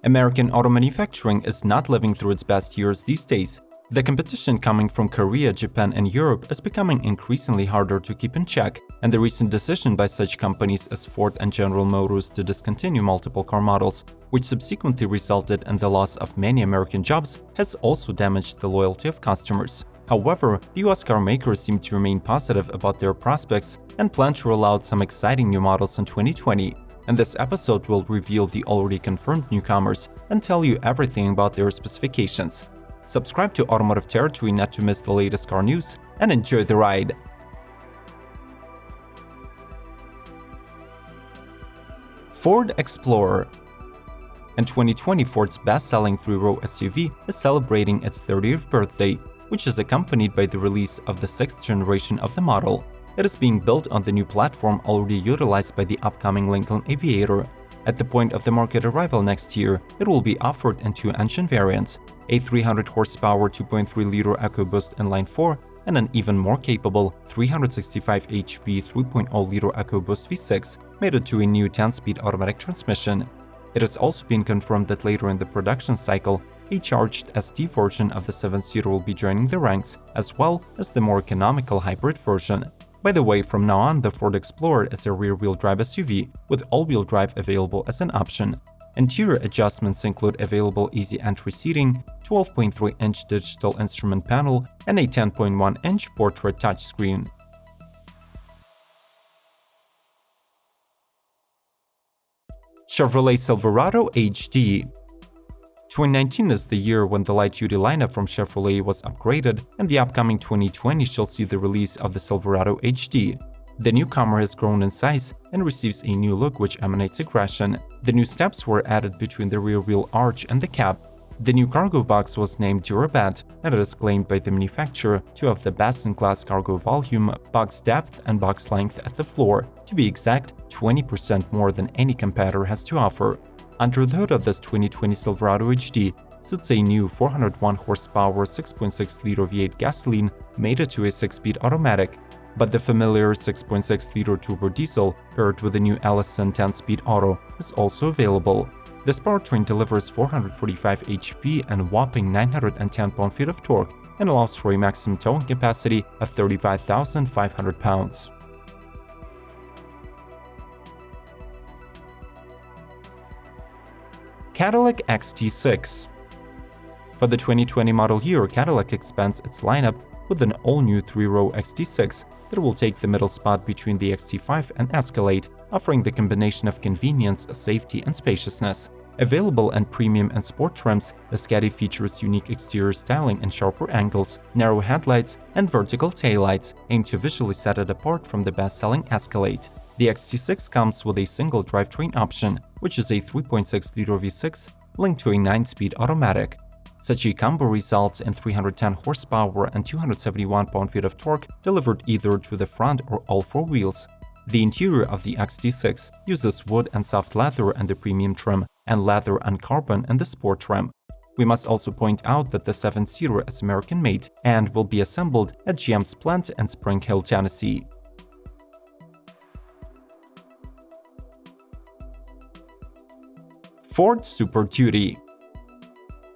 American auto manufacturing is not living through its best years these days. The competition coming from Korea, Japan, and Europe is becoming increasingly harder to keep in check, and the recent decision by such companies as Ford and General Motors to discontinue multiple car models, which subsequently resulted in the loss of many American jobs, has also damaged the loyalty of customers. However, the US car makers seem to remain positive about their prospects and plan to roll out some exciting new models in 2020. And this episode will reveal the already confirmed newcomers and tell you everything about their specifications. Subscribe to Automotive Territory not to miss the latest car news, and enjoy the ride! Ford Explorer. In 2020, Ford's best-selling three-row SUV is celebrating its 30th birthday, which is accompanied by the release of the 6th generation of the model. It is being built on the new platform already utilized by the upcoming Lincoln Aviator. At the point of the market arrival next year, it will be offered in two engine variants, a 300 horsepower 2.3-liter EcoBoost inline 4 and an even more capable 365 HP 3.0-liter EcoBoost V6 mated to a new 10-speed automatic transmission. It has also been confirmed that later in the production cycle, a charged ST version of the 7-seater will be joining the ranks, as well as the more economical hybrid version. By the way, from now on, the Ford Explorer is a rear-wheel drive SUV, with all-wheel drive available as an option. Interior adjustments include available easy entry seating, 12.3-inch digital instrument panel, and a 10.1-inch portrait touchscreen. Chevrolet Silverado HD. 2019 is the year when the light-duty lineup from Chevrolet was upgraded, and the upcoming 2020 shall see the release of the Silverado HD. The newcomer has grown in size and receives a new look which emanates aggression. The new steps were added between the rear wheel arch and the cab. The new cargo box was named Durabat, and it is claimed by the manufacturer to have the best-in-class cargo volume, box depth, and box length at the floor, to be exact, 20% more than any competitor has to offer. Under the hood of this 2020 Silverado HD sits a new 401 horsepower 6.6-liter V8 gasoline mated to a 6-speed automatic, but the familiar 6.6-liter turbo diesel paired with the new Allison 10-speed auto is also available. This powertrain delivers 445 HP and whopping 910 pound-feet of torque and allows for a maximum towing capacity of 35,500 pounds. Cadillac XT6. For the 2020 model year, Cadillac expands its lineup with an all-new three-row XT6 that will take the middle spot between the XT5 and Escalade, offering the combination of convenience, safety, and spaciousness. Available in premium and sport trims, the Caddy features unique exterior styling and sharper angles, narrow headlights, and vertical taillights, aimed to visually set it apart from the best-selling Escalade. The XT6 comes with a single drivetrain option, which is a 3.6-liter V6 linked to a 9-speed automatic. Such a combo results in 310 horsepower and 271 pound-feet of torque delivered either to the front or all four wheels. The interior of the XT6 uses wood and soft leather in the premium trim and leather and carbon in the sport trim. We must also point out that the 7-seater is American-made and will be assembled at GM's plant in Spring Hill, Tennessee. Ford Super Duty.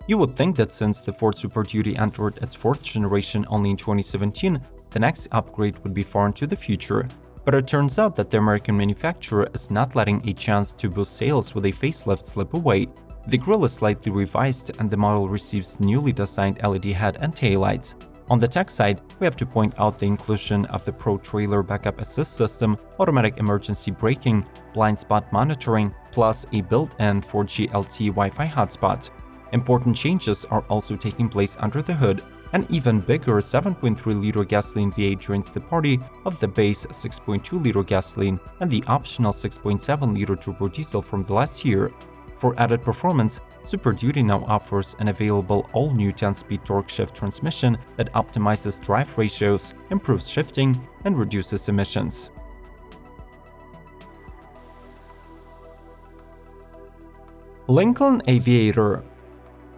You would think that since the Ford Super Duty entered its 4th generation only in 2017, the next upgrade would be far into the future. But it turns out that the American manufacturer is not letting a chance to boost sales with a facelift slip away. The grille is slightly revised and the model receives newly designed LED head and taillights. On the tech side, we have to point out the inclusion of the Pro Trailer Backup Assist System, automatic emergency braking, blind spot monitoring, plus a built-in 4G LTE Wi-Fi hotspot. Important changes are also taking place under the hood. An even bigger 7.3-liter gasoline V8 joins the party of the base 6.2-liter gasoline and the optional 6.7-liter turbo diesel from the last year. For added performance, Super Duty now offers an available all-new 10-speed torque shift transmission that optimizes drive ratios, improves shifting, and reduces emissions. Lincoln Aviator.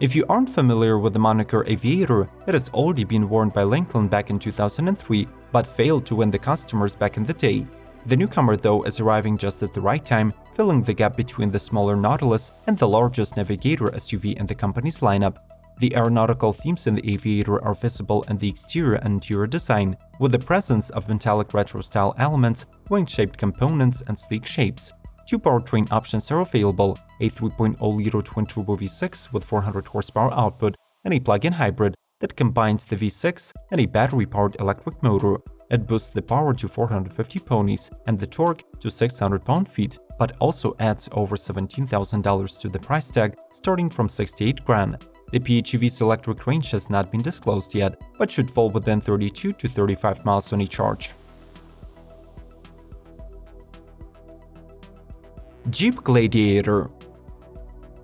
If you aren't familiar with the moniker Aviator, it has already been worn by Lincoln back in 2003, but failed to win the customers back in the day. The newcomer, though, is arriving just at the right time, filling the gap between the smaller Nautilus and the largest Navigator SUV in the company's lineup. The aeronautical themes in the Aviator are visible in the exterior and interior design, with the presence of metallic retro-style elements, wing-shaped components, and sleek shapes. Two powertrain options are available: a 3.0-liter twin-turbo V6 with 400 horsepower output, and a plug-in hybrid that combines the V6 and a battery-powered electric motor. It boosts the power to 450 ponies and the torque to 600 pound-feet, but also adds over $17,000 to the price tag, starting from $68,000. The PHEV's electric range has not been disclosed yet, but should fall within 32 to 35 miles on a charge. Jeep Gladiator.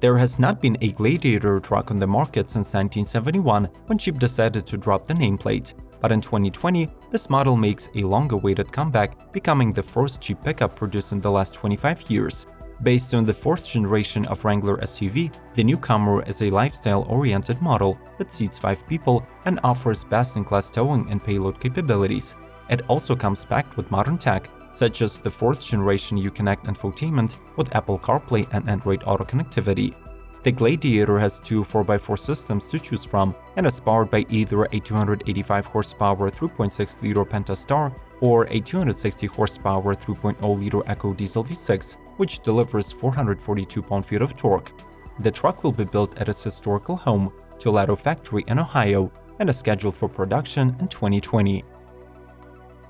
There has not been a Gladiator truck on the market since 1971, when Jeep decided to drop the nameplate. But in 2020, this model makes a long-awaited comeback, becoming the first Jeep pickup produced in the last 25 years. Based on the fourth generation of Wrangler SUV, the newcomer is a lifestyle-oriented model that seats 5 people and offers best-in-class towing and payload capabilities. It also comes packed with modern tech, such as the fourth generation Uconnect infotainment with Apple CarPlay and Android Auto connectivity. The Gladiator has two 4x4 systems to choose from and is powered by either a 285 horsepower 3.6-liter Pentastar or a 260 horsepower 3.0-liter Eco Diesel V6, which delivers 442 pound-feet of torque. The truck will be built at its historical home, Toledo factory in Ohio, and is scheduled for production in 2020.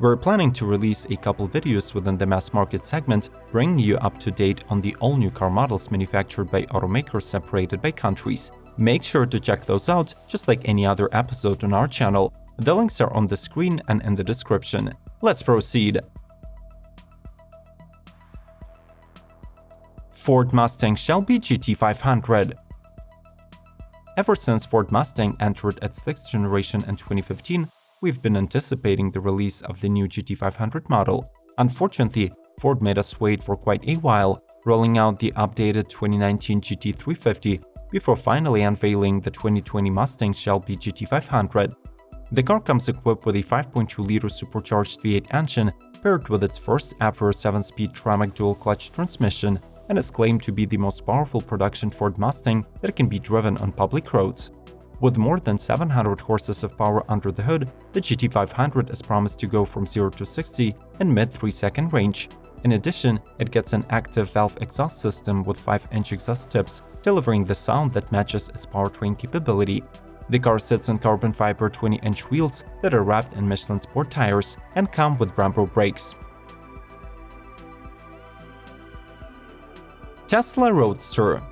We're planning to release a couple videos within the mass market segment, bringing you up to date on the all-new car models manufactured by automakers separated by countries. Make sure to check those out, just like any other episode on our channel. The links are on the screen and in the description. Let's proceed. Ford Mustang Shelby GT500. Ever since Ford Mustang entered its 6th generation in 2015, we've been anticipating the release of the new GT500 model. Unfortunately, Ford made us wait for quite a while, rolling out the updated 2019 GT350 before finally unveiling the 2020 Mustang Shelby GT500. The car comes equipped with a 5.2-liter supercharged V8 engine paired with its first-ever 7-speed Tremec dual-clutch transmission, and is claimed to be the most powerful production Ford Mustang that can be driven on public roads. With more than 700 horses of power under the hood, the GT500 is promised to go from 0 to 60 in mid-3-second range. In addition, it gets an active valve exhaust system with 5-inch exhaust tips, delivering the sound that matches its powertrain capability. The car sits on carbon fiber 20-inch wheels that are wrapped in Michelin sport tires and come with Brembo brakes. Tesla Roadster.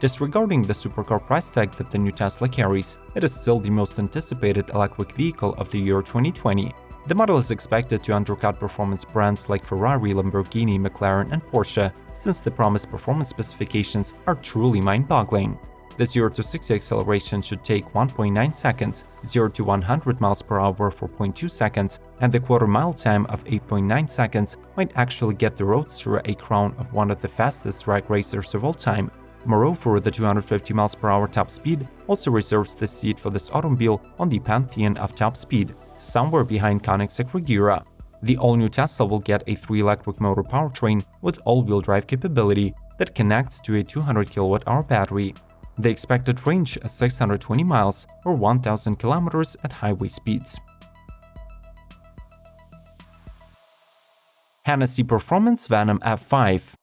Disregarding the supercar price tag that the new Tesla carries, it is still the most anticipated electric vehicle of the year 2020. The model is expected to undercut performance brands like Ferrari, Lamborghini, McLaren, and Porsche, since the promised performance specifications are truly mind-boggling. The 0 to 60 acceleration should take 1.9 seconds, 0 to 100 miles per hour 4.2 seconds, and the quarter-mile time of 8.9 seconds might actually get the Roadster a crown of one of the fastest drag racers of all time. Moreover, the 250 miles per hour top speed also reserves the seat for this automobile on the pantheon of top speed, somewhere behind Koenigsegg Regera. The all-new Tesla will get a 3-electric motor powertrain with all-wheel drive capability that connects to a 200 kWh battery. The expected range is 620 miles or 1,000 kilometers at highway speeds. Hennessy Performance Venom F5.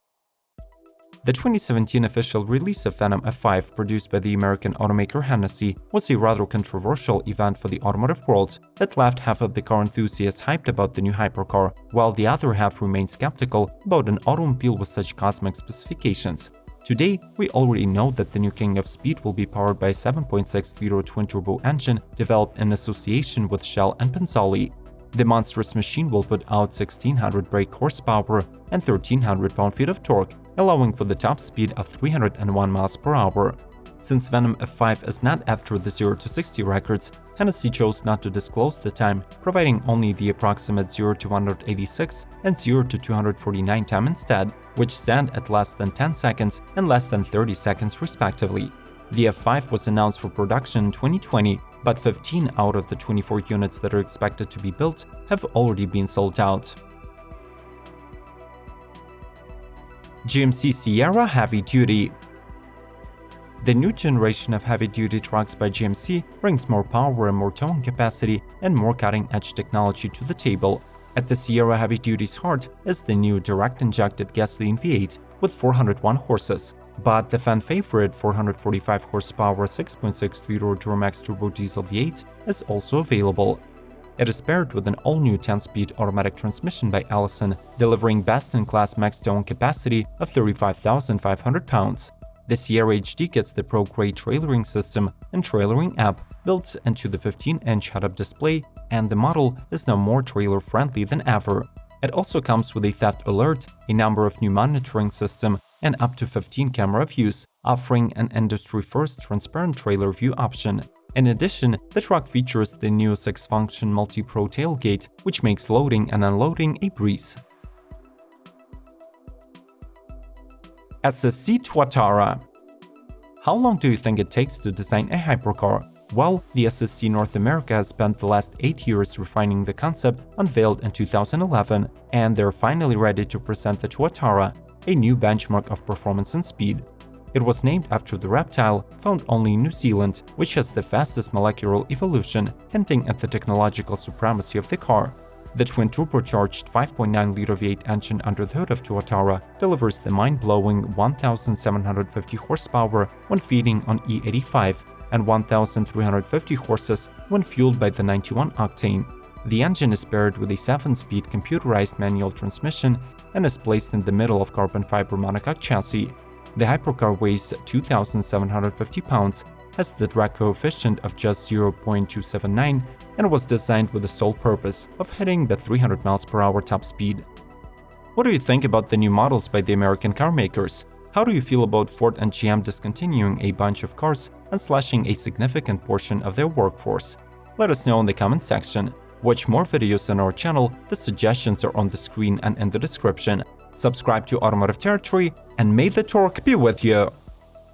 The 2017 official release of Venom F5, produced by the American automaker Hennessy, was a rather controversial event for the automotive world that left half of the car enthusiasts hyped about the new hypercar, while the other half remained skeptical about an automobile with such cosmic specifications. Today, we already know that the new King of Speed will be powered by a 7.6-liter twin-turbo engine developed in association with Shell and Penzoli. The monstrous machine will put out 1,600 brake horsepower and 1,300 pound-feet of torque, allowing for the top speed of 301 miles per hour. Since Venom F5 is not after the 0 to 60 records, Hennessy chose not to disclose the time, providing only the approximate 0 to 186 and 0 to 249 time instead, which stand at less than 10 seconds and less than 30 seconds respectively. The F5 was announced for production in 2020, but 15 out of the 24 units that are expected to be built have already been sold out. GMC Sierra Heavy Duty. The new generation of heavy-duty trucks by GMC brings more power and more towing capacity and more cutting-edge technology to the table. At the Sierra Heavy Duty's heart is the new direct-injected gasoline V8 with 401 horses, but the fan-favorite 445 horsepower 6.6-liter Duramax turbo diesel V8 is also available. It is paired with an all-new 10-speed automatic transmission by Allison, delivering best-in-class max towing capacity of 35,500 pounds. The Sierra HD gets the pro-grade trailering system and trailering app built into the 15-inch head-up display, and the model is now more trailer-friendly than ever. It also comes with a theft alert, a number of new monitoring systems, and up to 15 camera views, offering an industry-first transparent trailer view option. In addition, the truck features the new 6-function multi-pro tailgate, which makes loading and unloading a breeze. SSC Tuatara. How long do you think it takes to design a hypercar? Well, the SSC North America has spent the last 8 years refining the concept unveiled in 2011, and they're finally ready to present the Tuatara, a new benchmark of performance and speed. It was named after the reptile, found only in New Zealand, which has the fastest molecular evolution, hinting at the technological supremacy of the car. The twin-turbocharged 5.9-liter V8 engine under the hood of Tuatara delivers the mind-blowing 1,750 horsepower when feeding on E85 and 1,350 horses when fueled by the 91-octane. The engine is paired with a 7-speed computerized manual transmission and is placed in the middle of carbon fiber monocoque chassis. The hypercar weighs 2,750 pounds, has the drag coefficient of just 0.279, and was designed with the sole purpose of hitting the 300 mph top speed. What do you think about the new models by the American car makers? How do you feel about Ford and GM discontinuing a bunch of cars and slashing a significant portion of their workforce? Let us know in the comment section. Watch more videos on our channel, the suggestions are on the screen and in the description. Subscribe to Automotive Territory, and may the torque be with you!